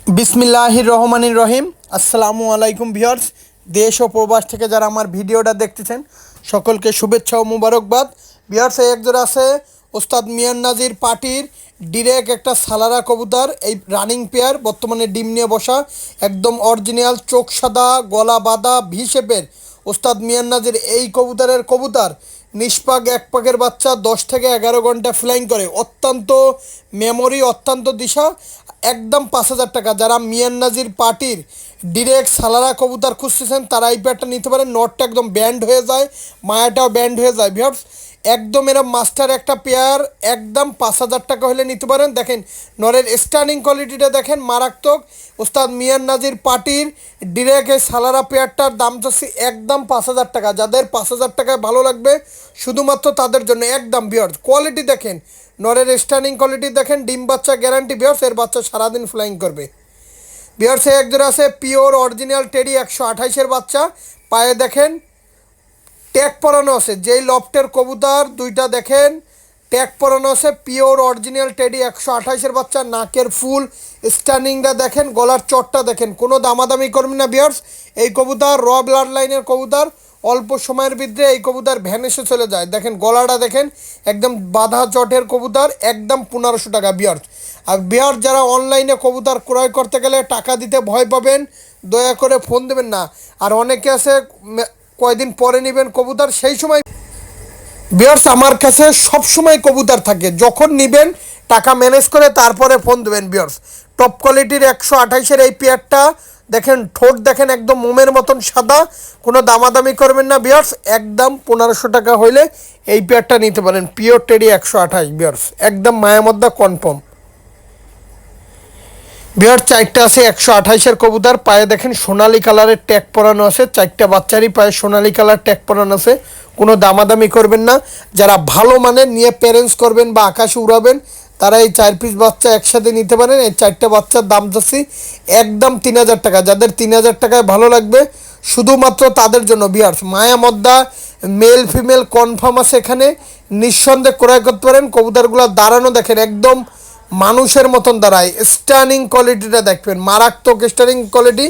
বিসমিল্লাহির রহমানির রহিম। আসসালামু আলাইকুম ভিউয়ার্স। দেশ ও প্রবাস থেকে যারা আমার ভিডিওটা দেখতেছেন সকলকে শুভেচ্ছা ও মুবারকবাদ। ভিউয়ার্স, এই একজোড়া আছে ওস্তাদ মিয়ান নাজির পার্টির ডিরেক্ট একটা সালারা কবুতর, এই রানিং পেয়ার, বর্তমানে ডিম নিয়ে বসা, একদম অরিজিনাল, চোখ সাদা, গলা বাঁধা, ভি শেপের ওস্তাদ মিয়ান নাজির এই কবুতরের কবুতর নিষ্পাক এক পাকের বাচ্চা 10 থেকে 11 ঘন্টা ফ্লাইং করে, অত্যন্ত মেমোরি, অত্যন্ত দিশা, একদম 5,000 টাকা। যারা মিয়ান নাজির পার্টির ডিরেক্ট সালারা কবুতর খুঁজতেছেন তারা এই পেয়ারটা নিতে পারেন। নটটা একদম ব্যান্ড হয়ে যায়, মায়াটাও ব্যান্ড হয়ে যায় ভিউয়ার্স। একদম এরা মাস্টার একটা পেয়ার, একদম 5,000 টাকা হলে নিতে পারেন। দেখেন নরের স্টার্নিং কোয়ালিটিটা দেখেন, মারাত্মক। ওস্তাদ মিয়ান নাজির পার্টির ডিরেক্ট এই সালারা পেয়ারটার দাম চাচ্ছি একদম 5,000 টাকা। যাদের 5,000 টাকায় ভালো লাগবে শুধুমাত্র তাদের জন্য একদম ভিউয়ার্স। কোয়ালিটি দেখেন, নরের স্টার্নিং কোয়ালিটি দেখেন, ডিম বাচ্চা গ্যারান্টি ভিউয়ার্স, এর বাচ্চা সারাদিন ফ্লাইং করবে ভিউয়ার্স। এক জোড়া আছে পিওর অরিজিনাল টেডি 128-এর বাচ্চা, পায়ে দেখেন ট্যাগ পরানো আছে, যেই লফটের কবুতর দুইটা দেখেন ট্যাগ পরানো আছে, পিওর অরিজিনাল টেডি 128-এর বাচ্চা। নাকের ফুল স্টার্নিংটা দেখেন, গলার চটটা দেখেন, কোনো দামাদামি করবেন না ভিউয়ার্স। এই কবুতর র ব্লাড লাইনের কবুতর, অল্প সময়ের ভিতরে এই কবুতর ভ্যানিশে চলে যায়। দেখেন গলাটা দেখেন, একদম বাঁধা চটের কবুতর, একদম 1500 টাকা ভিউয়ার্স। আর ভিউয়ার্স, যারা অনলাইনে কবুতর ক্রয় করতে গেলে টাকা দিতে ভয় পাবেন, দয়া করে ফোন দেবেন না। আর অনেকে আছে কয়দিন পরে নেবেন কবুতর, সেই সময় ভিউয়ার্স আমার কাছে সব সময় কবুতর থাকে, যখন নেবেন টাকা ম্যানেজ করে তারপরে ফোন দেবেন ভিউয়ার্স। টপ কোয়ালিটির 128-এর এই পেয়ারটা দেখেন, ঠোঁট দেখেন একদম মোমের মতন সাদা, কোনো দামাদামি করবেন না ভিউয়ার্স। একদম 1500 টাকা হইলে এই পেয়ারটা নিতে পারেন, পিওর টেডি 128 ভিউয়ার্স, একদম মায়ামদ্দা কনফার্ম ভিউয়ার্স। চারটা আছে 128-এর কবুতর, পায়ে দেখেন সোনালি কালারের ট্যাগ পরানো আছে, চারটা বাচ্চারই পায়ে সোনালি কালার ট্যাগ পরানো আছে, কোনো দামাদামি করবেন না। যারা ভালো মানের নিয়ে প্যারেন্টস করবেন বা আকাশে উড়াবেন তারা এই 4 পিস বাচ্চা একসাথে নিতে পারেন। এই 4টা বাচ্চার দাম যাচ্ছি একদম 3,000 টাকা। যাদের 3,000 টাকায় ভালো লাগবে শুধুমাত্র তাদের জন্য ভিউয়ার্স। মায়া মদ্দা মেল ফিমেল কনফার্ম আছে এখানে, নিঃসন্দেহে ক্রয় করতে পারেন। কবুতরগুলো দাঁড়ানো দেখেন একদম মানুষের মতন দাঁড়ায়, স্টার্নিং কোয়ালিটিটা দেখবেন, মারাত্মক স্টার্নিং কোয়ালিটি।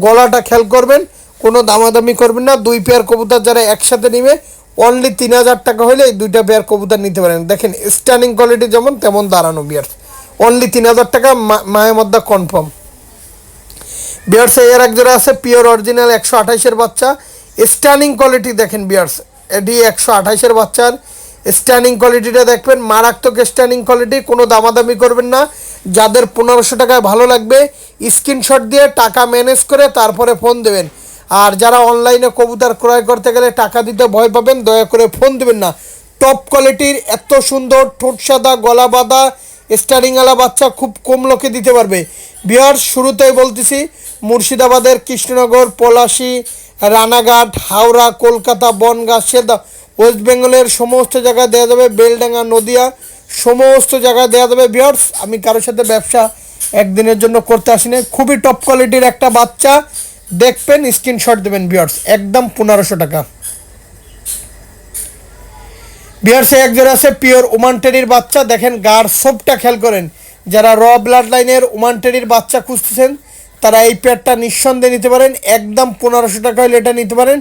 গলাটা খেয়াল করবেন, কোনো দামাদামি করবেন না। দুই পেয়ার কবুতর যারা একসাথে নিবে অনলি 3,000 টাকা হলে এই দুইটা পেয়ার কবুতর নিতে পারেন। দেখেন স্টার্নিং কোয়ালিটি যেমন তেমন দাঁড়ানো বিয়ার্স, অনলি 3,000 টাকা মায়ের মধ্যে কনফার্ম বিয়ার্স। এর এক জোড়া আছে পিওর অরিজিনাল 128-এর বাচ্চা, স্টার্নিং কোয়ালিটি দেখেন বিয়ার্স, এটি 128-এর বাচ্চার স্ট্যান্ডিং কোয়ালিটিটা দেখবেন, মারাত্মক স্ট্যান্ডিং কোয়ালিটি, কোনো দামাদামি করবেন না। যাদের 1500 টাকায় ভালো লাগবে স্ক্রিনশট দিয়ে টাকা ম্যানেজ করে তারপরে ফোন দেবেন। আর যারা অনলাইনে কবুতর ক্রয় করতে গেলে টাকা দিতে ভয় পাবেন দয়া করে ফোন দেবেন না। টপ কোয়ালিটির এত সুন্দর ঠোঁট সাদা গলা বাঁধা স্টারিংওয়ালা বাচ্চা খুব কম লোকে দিতে পারবে ভিউয়ার্স। শুরুতেই বলতেছি মুর্শিদাবাদের কৃষ্ণনগর, পলাশী, রানাঘাট, হাওড়া, কলকাতা, বনগাঁ, সেদা, ওয়েস্ট বেঙ্গলের সমস্ত জায়গায় দেওয়া যাবে, বেলডাঙ্গা, নদিয়া সমস্ত জায়গায় দেওয়া যাবে ভিউয়ার্স। আমি কারোর সাথে ব্যবসা একদিনের জন্য করতে আসিনি। খুবই টপ কোয়ালিটির একটা বাচ্চা দেখবেন, স্ক্রিনশট দেবেন ভিউয়ার্স, একদম 1500 টাকা ভিউয়ার্স। এক জোড়া আছে পিওর ওমান টেরির বাচ্চা, দেখেন গার সবটা খেয়াল করেন। যারা র ব্লাড লাইনের ওমান টেরির বাচ্চা খুঁজতেছেন তারা এই পেয়ারটা নিঃসন্দেহে নিতে পারেন, একদম 1500 টাকা হলে এটা নিতে পারেন।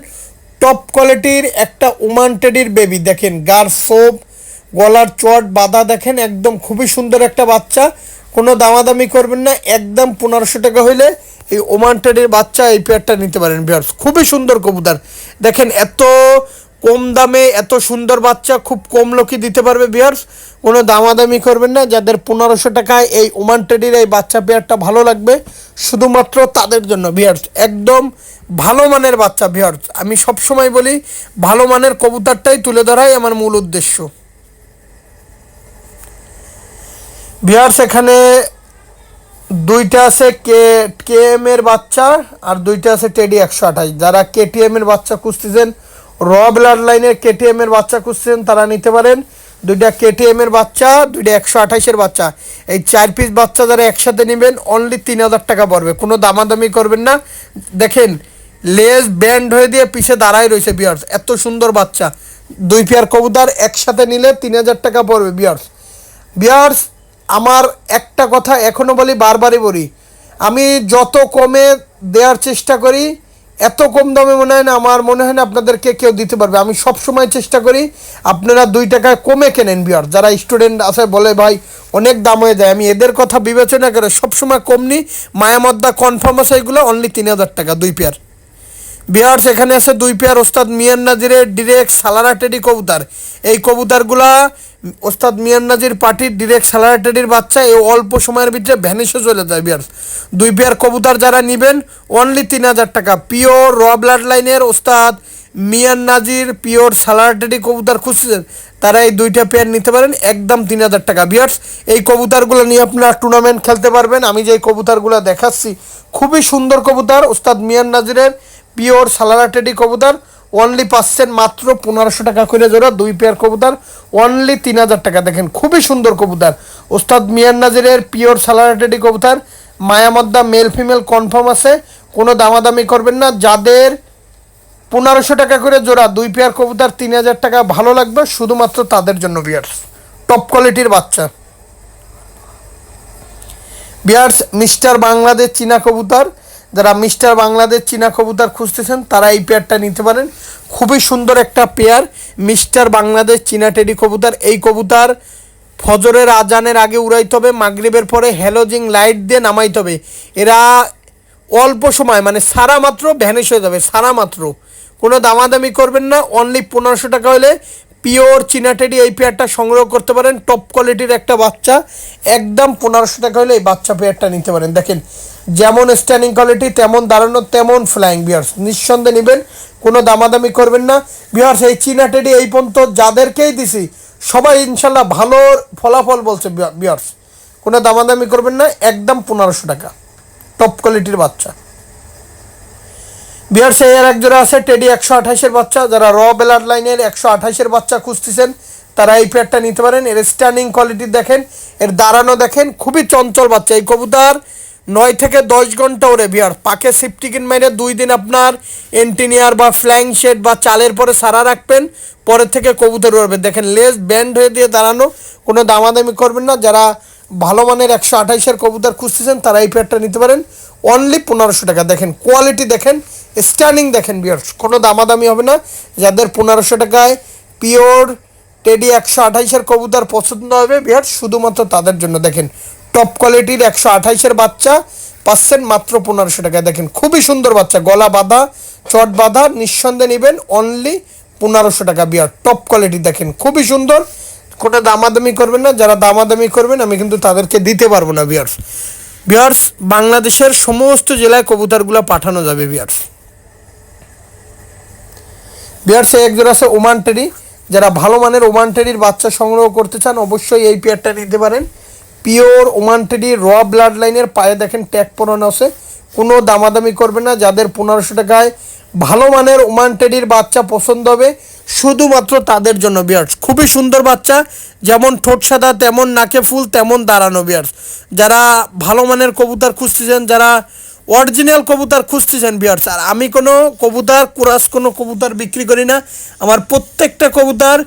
টপ কোয়ালিটির একটা ওমান টেডির বেবি, দেখেন গার সোপ, গলার চট বাঁধা দেখেন, একদম খুবই সুন্দর একটা বাচ্চা, কোনো দামাদামি করবেন না। একদম 1500 টাকা হইলে এই ওমান টেডির বাচ্চা এই পেয়ারটা নিতে পারেন ভিউয়ার্স। খুবই সুন্দর কবুতর দেখেন, এত কম দামে এত সুন্দর বাচ্চা খুব কম লোকই দিতে পারবে ভিউয়ার্স, কোনো দামাদামি করবেন না। যাদের 1500 টাকায় এই ওমান টেডির এই বাচ্চা পেয়ারটা ভালো লাগবে শুধুমাত্র তাদের জন্য ভিউয়ার্স, একদম ভালো মানের বাচ্চা ভিউয়ার্স। আমি সবসময় বলি ভালো মানের কবুতরটাই তুলে ধরাই আমার মূল উদ্দেশ্য ভিউয়ার্স। এখানে দুইটা আছে কেএম এর বাচ্চা আর দুইটা আছে টেডি 128। যারা কেটিএম এর বাচ্চা খুঁজতেছেন, র ব্লাড লাইনের কেটিএম এর বাচ্চা খুঁজতেছেন তারা নিতে পারেন। দুইটা কেটিএম এর বাচ্চা, দুইটা 128-এর বাচ্চা, এই 4 পিস বাচ্চা যারা একসাথে নেবেন অনলি 3,000 টাকা পড়বে, কোনো দামাদামি করবেন না। দেখেন লেজ ব্যান্ড হয়ে দিয়ে পিছে দাঁড়ায় রয়েছে ভিউয়ার্স, এত সুন্দর বাচ্চা। দুই পেয়ার কবুতর একসাথে নিলে 3,000 টাকা পড়বে ভিউয়ার্স। ভিউয়ার্স, আমার একটা কথা এখনও বলি, বারবারই বলি, আমি যত কমে দেওয়ার চেষ্টা করি, এত কম দামে মনে হয় না, আমার মনে হয় না আপনাদেরকে কেউ দিতে পারবে। আমি সব সময় চেষ্টা করি আপনারা 2 টাকায় কমে কেনেন বিয়ার। যারা স্টুডেন্ট আছে বলে ভাই অনেক দাম হয়ে যায়, আমি এদের কথা বিবেচনা করে সবসময় কম নিই। মায়ামদ্দা কনফার্ম আছে, এগুলো অনলি 3000 টাকা 2 পেয়ার। বিহার্স এখানে আছে 2 পেয়ার ওস্তাদ মিয়ান নাজিরের ডিরেক্ট সালারা টেডি কবুতর। এই কবুতরগুলা ওস্তাদ মিয়ান নাজির পার্টির ডিরেক্ট সালারা টেডির বাচ্চা, এই অল্প সময়ের ভিতরে ভ্যানিশে চলে যায় বিহার্স। 2 পেয়ার কবুতর যারা নেবেন অনলি 3000 টাকা। পিওর র ব্লাড লাইনের ওস্তাদ মিয়ান নাজির পিওর সালারা টেডি কবুতর খুঁজছেন, তারা এই 2টা পেয়ার নিতে পারেন একদম 3000 টাকা। বিয়ার্স এই কবুতরগুলো নিয়ে আপনারা টুর্নামেন্ট খেলতে পারবেন। আমি যে কবুতরগুলো দেখাচ্ছি খুবই সুন্দর কবুতর, ওস্তাদ মিয়ান নাজিরের পিওর সালারা টেডি কবুতর। অনলি পাচ্ছেন মাত্র 1500 টাকা করে জোড়া। 2 পেয়ার কবুতর অনলি 3000 টাকা। দেখেন খুবই সুন্দর কবুতর, ওস্তাদ মিয়ান নাজিরের পিওর সালারা টেডি কবুতর। মায়ামদ্দা মেল ফিমেল কনফার্ম আছে, কোনো দামাদামি করবেন না। যাদের 1500 টাকা করে জোড়া 2 পেয়ার কবুতর 3000 টাকা ভালো লাগবে, শুধুমাত্র তাদের জন্য বিয়ার্স। টপ কোয়ালিটির বাচ্চা বিয়ার্স। মিস্টার বাংলাদেশ চীনা কবুতর, যারা মিস্টার বাংলাদেশ চীনা কবুতর খুঁজতেছেন তারা এই পেয়ারটা নিতে পারেন। খুবই সুন্দর একটা পেয়ার মিস্টার বাংলাদেশ চীনা টেডি কবুতর। এই কবুতর ফজরের আজানের আগে উড়াইতে হবে, মাগরিবের পরে হ্যালোজিং লাইট দিয়ে নামাইতে হবে। এরা অল্প সময় মানে সারা মাত্র ভ্যানিশ হয়ে যাবে, সারা মাত্র। কোনো দামাদামি করবেন না, অনলি 1500 টাকা হলে পিওর চীনা টেডি এই পেয়ারটা সংগ্রহ করতে পারেন। টপ কোয়ালিটির একটা বাচ্চা, একদম 1500 টাকা হলে এই বাচ্চা পেয়ারটা নিতে পারেন। দেখেন যেমন স্ট্যান্ডিং কোয়ালিটি, তেমন দাঁড়ানো, তেমন ফ্লাইং বিয়ার্স। নিঃসন্দেহে নেবেন, কোনো দামাদামি করবেন না বিয়ার্স। এই চীনা টেডি এই পর্যন্ত যাদেরকেই দিছি সবাই ইনশাল্লাহ ভালো ফলাফল বলছে বিয়ার্স। কোনো দামাদামি করবেন না, একদম 1500 টাকা টপ কোয়ালিটির বাচ্চা। বিয়ার্স এর এক জোড়া আছে টেডি 128-এর বাচ্চা। যারা র ব্লাড লাইনের 128-এর বাচ্চা খুঁজতেছেন তারা এই পেয়ারটা নিতে পারেন। এর স্ট্যান্ডিং কোয়ালিটি দেখেন, এর দাঁড়ানো দেখেন, খুবই চঞ্চল বাচ্চা। এই কবুতর 9 থেকে 10 ঘন্টা ওরে বিয়ার। পাকে সিফটিকিন মেরে 2 দিন আপনার এন্টিনিয়ার বা ফ্ল্যাং শেড বা চালের পরে সারা রাখবেন, পরের থেকে কবুতর উড়বে। দেখেন লেজ ব্যান্ড হয়ে দিয়ে দাঁড়ানো, কোনো দামাদামি করবেন না। যারা ভালো মানের 128-এর কবুতর খুঁজতেছেন তারা এই পেয়ারটা নিতে পারেন অনলি 1500 টাকা। দেখেন কোয়ালিটি দেখেন, স্ট্যান্ডিং দেখেন বিয়ার্স, কোনো দামাদামি হবে না। যাদের 1500 টাকায় পিওর টেডি 128-এর কবুতর পছন্দ হবে বিয়ার্স, শুধুমাত্র তাদের জন্য। দেখেন টপ কোয়ালিটির 128-এর বাচ্চা পাচ্ছেন মাত্র 1500 টাকায়। দেখেন খুবই সুন্দর বাচ্চা, গলা বাঁধা, চট বাঁধা, নিঃসন্দেহে নেবেন অনলি 1500 টাকা বিয়ার। টপ কোয়ালিটি দেখেন খুবই সুন্দর, কোনো দামাদামি করবেন না। যারা দামাদামি করবেন আমি কিন্তু তাদেরকে দিতে পারবো না বিয়ার্স। বিয়ার্স বাংলাদেশের সমস্ত জেলায় কবুতরগুলো পাঠানো যাবে বিয়ার্স। বিয়ার্স এক জোড়া আছে ওমান টেডি। যারা ভালো মানের ওমান টেডির বাচ্চা সংগ্রহ করতে চান অবশ্যই এই পেয়ারটা নিতে পারেন। পিওর ওমান টেডি র ব্লাড লাইনের, পায়ে দেখেন ট্যাগ পরানো আছে, কোনো দামাদামি করবে না। যাদের 1500 টাকায় ভালো মানের ওমান টেডির বাচ্চা পছন্দ হবে শুধুমাত্র তাদের জন্য বিয়ার্স। খুবই সুন্দর বাচ্চা, যেমন ঠোঁট সাদা, তেমন নাকে ফুল, তেমন দাঁড়ানো বিয়ার্স। যারা ভালো মানের কবুতর খুঁজতেছেন, যারা অরিজিনাল কবুতর খুঁজতেছেন বিয়ার্স। আর আমি কোনো কবুতর কুরাস কোনো কবুতর বিক্রি করি না, আমার প্রত্যেকটা কবুতর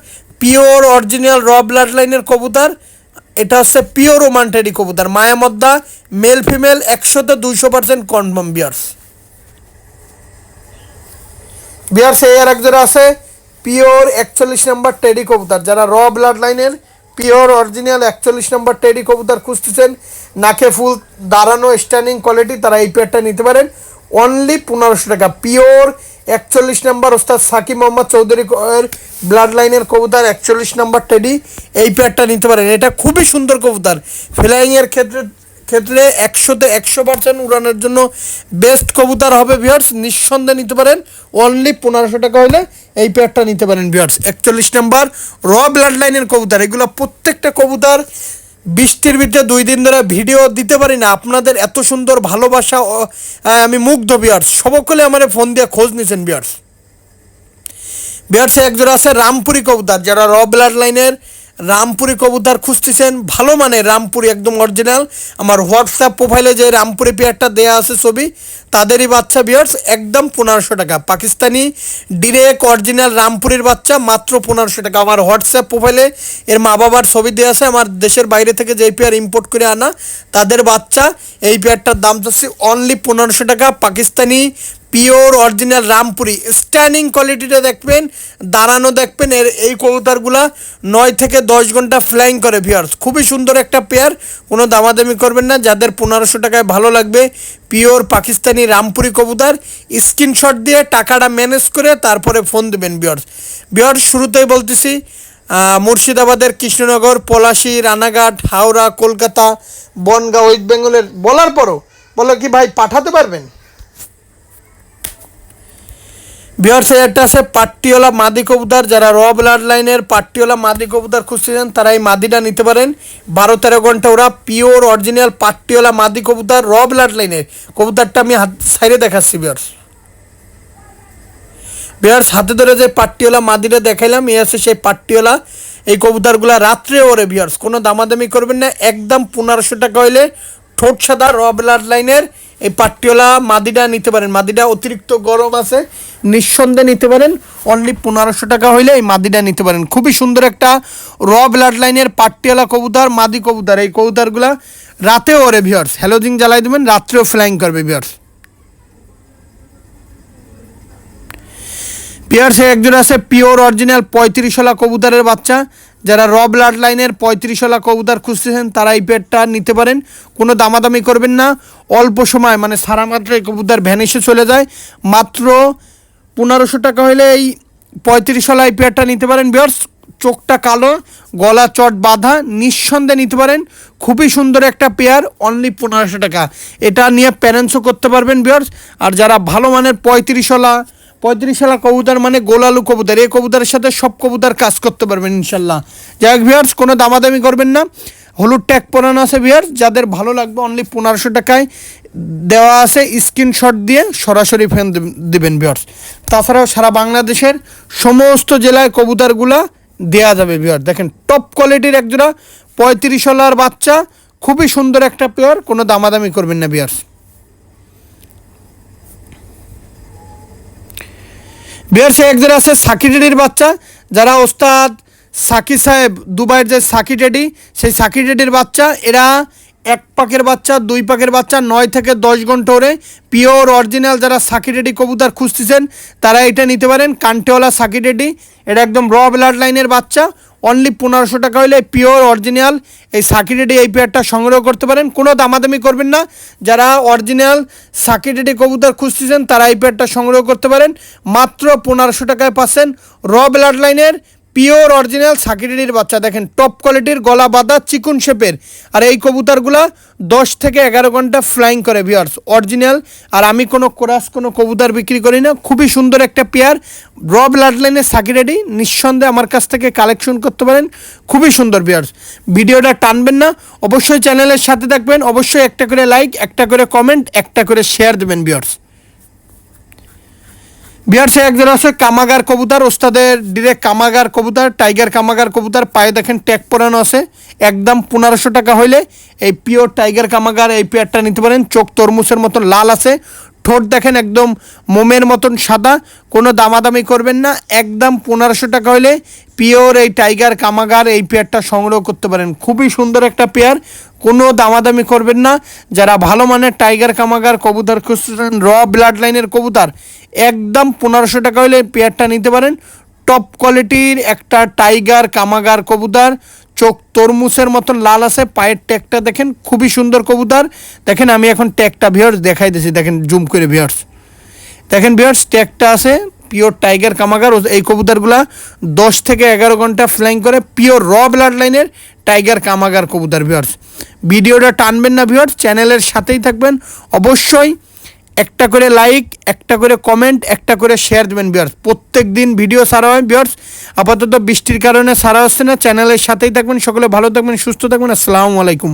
পিওর অরিজিনাল র ব্লাড লাইনের কবুতর। এটা হচ্ছে পিওর ওমান টেডি কবুতর, মায়ামদ্দা মেল ফিমেল 100-তে 200% কনফার্ম বিয়ার্স। বিয়ার্স এই আর এক জোড়া আছে পিওর 41 নম্বর টেডি কবুতর। যারা র ব্লাড লাইনের পিওর অরিজিনাল 41 নম্বর টেডি কবুতর খুঁজতেছেন, নাকে ফুল, দাঁড়ানো, স্ট্যান্ডিং কোয়ালিটি, তারা এই পেয়ারটা নিতে পারেন অনলি 1500 টাকা। পিওর 41 নম্বর ওস্তাদ সাকিব মোহাম্মদ চৌধুরী ব্লাড লাইনের কবুতর 41 নম্বর টেডি, এই পেয়ারটা নিতে পারেন। এটা খুবই সুন্দর কবুতর, ফ্লাইংয়ের ক্ষেত্রে 100-তে 100% উড়ানোর জন্য বেস্ট কবুতর হবে ভিউয়ার্স। নিঃসন্দেহে নিতে পারেন অনলি 1500 টাকা হলে এই পেয়ারটা নিতে পারেন ভিউয়ার্স। 41 নম্বর র ব্লাড লাইনের কবুতর। এগুলো প্রত্যেকটা কবুতর বৃষ্টির ভিতরে 2 দিন ধরে ভিডিও দিতে পারি না, আপনাদের এত সুন্দর ভালোবাসা আমি মুগ্ধ ভিউয়ার্স। সকলে আমার ফোন দিয়ে খোঁজ নিয়েছেন ভিউয়ার্স। বিহার্সে এক জোড়া আছে রামপুরি কবুতর। যারা র ব্লাড লাইনের রামপুরি কবুতর খুঁজতেছেন, ভালো মানের রামপুরি একদম অরিজিনাল, আমার হোয়াটসঅ্যাপ প্রোফাইলে যে রামপুরি পেয়ারটা দেয়া আছে ছবি, তাদেরই বাচ্চা ভিউয়ার্স, একদম 1500 টাকা। পাকিস্তানি ডিরেক্ট অরিজিনাল রামপুরির বাচ্চা মাত্র 1500 টাকা। আমার হোয়াটসঅ্যাপ প্রোফাইলে এর মা বাবার ছবি দেওয়া আছে, আমার দেশের বাইরে থেকে যেই পেয়ার ইম্পোর্ট করে আনা তাদের বাচ্চা। এই পেয়ারটার দাম চাচ্ছি অনলি 1500 টাকা। Pakistani pure original Rampuri, standing কোয়ালিটিটা দেখবেন, দাঁড়ানো দেখবেন। এই কবুতরগুলা 9 থেকে 10 ঘন্টা ফ্লাইং করে ভিউয়ার্স, খুবই সুন্দর একটা পেয়ার, কোনো দামাদামি করবেন না। যাদের 1500 টাকায় ভালো লাগবে পিওর পাকিস্তানি রামপুরি কবুতর, স্ক্রিনশট দিয়ে টাকাটা ম্যানেজ করে তারপরে ফোন দেবেন ভিউয়ার্স। শুরুতেই বলতেছি মুর্শিদাবাদের কৃষ্ণনগর, পলাশী, রানাঘাট, হাওড়া, কলকাতা, বনগাঁ, ওয়েস্ট বেঙ্গলের বলার পরও বলো কি ভাই পাঠাতে পারবেন? ভিউয়ার্স একটা আছে পাট্টিওয়ালা মাদি কবুতর, যারা র ব্লাড লাইনের পাট্টিওয়ালা মাদি কবুতর খুঁজছিলেন তারা এই মাদিটা নিতে পারেন। 12-13 ঘন্টা ওরা পিওর অরিজিনাল পাট্টিওয়ালা মাদি কবুতর, র ব্লাড লাইনের কবুতরটা আমি হাত সাইডে দেখাচ্ছি ভিউয়ার্স হাতে ধরে যে পাট্টিওয়ালা মাদিটা দেখাইলাম, এই আছে সেই পাট্টিওয়ালা। এই কবুতরগুলো রাত্রে ওরে ভিউয়ার্স, কোনো দামাদামি করবেন না, একদম 1500 টাকা হইলে ঠোঁট সাদা র ব্লাড লাইনের এই পাট্টিওয়ালা মাদিটা নিতে পারেন। মাদিটা অতিরিক্ত গরম আছে, নিঃসন্দেহে নিতে পারেন। অনলি 1500 টাকা হইলে এই মাদিটা নিতে পারেন। খুবই সুন্দর একটা র ব্লাড লাইনের পাট্টিওয়ালা কবুতর, মাদি কবুতর। এই কবুতরগুলা রাতেও ওরে ভিউয়ার্স, হ্যালোজিং জ্বালাই দেবেন, রাত্রেও ফ্লাইং করবে ভিউয়ার্স। পেয়ার্সে একজন আছে পিওর অরিজিনাল 35ওয়ালা কবুতরের বাচ্চা, যারা র ব্লাড লাইনের 35ওয়ালা কবুতর খুঁজতেছেন তারা এই পেয়ারটা নিতে পারেন। কোনো দামাদামি করবেন না, অল্প সময় মানে সারা মাত্র এই কবুতর ভ্যানিশে চলে যায়। মাত্র 1500 টাকা হলে এই 35ওয়ালা এই পেয়ারটা নিতে পারেন ভিউয়ার্স। চোখটা কালো, গলা চট বাঁধা, নিঃসন্দেহে নিতে পারেন। খুবই সুন্দর একটা পেয়ার, অনলি 1500 টাকা। এটা নিয়ে প্যারেন্টসও করতে পারবেন ভিউয়ার্স। আর যারা ভালো মানের 35ওয়ালা কবুতর মানে গোলালু কবুতর, এই কবুতরের সাথে সব কবুতর কাজ করতে পারবেন ইনশাল্লাহ। যাই হোক ভিউয়ার্স, কোনো দামাদামি করবেন না, হলুদ ট্যাগ পরানো আছে ভিউয়ার্স। যাদের ভালো লাগবে অনলি 1500 টাকায় দেওয়া আছে, স্ক্রিনশট দিয়ে সরাসরি ফোন দেবেন ভিউয়ার্স। তাছাড়াও সারা বাংলাদেশের সমস্ত জেলায় কবুতরগুলা দেওয়া যাবে ভিউয়ার্স। দেখেন টপ কোয়ালিটির একজোড়া 35ওয়ালার বাচ্চা, খুবই সুন্দর একটা পেয়ার, কোনো দামাদামি করবেন না ভিউয়ার্স। ভিউয়ার্স একজোড়া আছে সাকি টেডির বাচ্চা, যারা ওস্তাদ সাকি সাহেব দুবাইয়ের যে সাকি টেডি, সেই সাকি টেডির বাচ্চা। এরা 1 পাকের বাচ্চা, 2 পাকের বাচ্চা, 9 থেকে 10 ঘন্টা ওরে পিওর অরিজিনাল। যারা সাকি টেডি কবুতর খুঁজতেছেন তারা এটা নিতে পারেন, কান্টেওয়ালা সাকি টেডি। এটা একদম র ব্লাড লাইনের বাচ্চা, অনলি 1500 টাকা হলে পিওর অরিজিনাল এই সাকি টেডি এই পেয়ারটা সংগ্রহ করতে পারেন। কোনো দামাদামি করবেন না, যারা অরিজিনাল সাকি টেডি কবুতর খুঁজতেছেন তারা এই পেয়ারটা সংগ্রহ করতে পারেন। মাত্র 1500 টাকায় পাচ্ছেন র ব্লাড লাইনের পিওর অরিজিনাল সাকি টেডির বাচ্চা। দেখেন টপ কোয়ালিটির, গলা বাঁধা, চিকুন শেপের। আর এই কবুতরগুলা 10 থেকে 11 ঘন্টা ফ্লাইং করে ভিউয়ার্স, অরিজিনাল। আর আমি কোনো কোরাস কোনো কবুতর বিক্রি করি না। খুবই সুন্দর একটা পেয়ার, র ব্লাড লাইনের সাকি টেডি, নিঃসন্দেহে আমার কাছ থেকে কালেকশন করতে পারেন। খুবই সুন্দর ভিউয়ার্স, ভিডিওটা টানবেন না, অবশ্যই চ্যানেলের সাথে থাকবেন। অবশ্যই একটা করে লাইক, একটা করে কমেন্ট, একটা করে শেয়ার দেবেন ভিউয়ার্স। বিহারসে একজন আছে কামাগার কবুতর, ওস্তাদের ডিরেক্ট কামাগার কবুতর, টাইগার কামাগার কবুতর। পায়ে দেখেন ট্যাগ পরানো আছে, একদম 1500 টাকা হইলে এই পিওর টাইগার কামাগার এই পেয়ারটা নিতে পারেন। চোখ তরমুজের মতন লাল আছে, ঠোঁট দেখেন একদম মোমের মতন সাদা। কোনো দামাদামি করবেন না, একদম 1500 টাকা হইলে পিওর এই টাইগার কামাগার এই পেয়ারটা সংগ্রহ করতে পারেন। খুবই সুন্দর একটা পেয়ার, কোনো দামাদামি করবেন না। যারা ভালো মানের টাইগার কামাগার কবুতর খুঁজছেন, র ব্লাড লাইনের কবুতর, একদম 1500 টাকা হলে পেয়ারটা নিতে পারেন। টপ কোয়ালিটির একটা টাইগার কামাগার কবুতর, চোখ তরমুজের মতন লাল আছে, পায়ের ট্যাগটা দেখেন খুবই সুন্দর কবুতর। দেখেন আমি এখন ট্যাগটা ভিউয়ার্স দেখাই দিয়েছি, দেখেন জুম করে ভিউয়ার্স দেখেন ভিউয়ার্স ট্যাগটা আছে পিওর টাইগার কামাগার। এই কবুতরগুলা 10 থেকে 11 ঘন্টা ফ্লাইং করে, পিওর র ব্লাড লাইনের টাইগার কামাগার কবুতর ভিউয়ার্স। ভিডিওটা টানবেন না ভিউয়ার্স, চ্যানেলের সাথেই থাকবেন। অবশ্যই একটা করে লাইক, একটা করে কমেন্ট, একটা করে শেয়ার দেবেন ভিউয়ার্স। প্রত্যেক দিন ভিডিও ছাড়া হয় ভিউয়ার্স, আপাতত বৃষ্টির কারণে ছাড়া হচ্ছে না। চ্যানেলের সাথেই থাকবেন, সকলে ভালো থাকবেন, সুস্থ থাকবেন। আসসালামু আলাইকুম।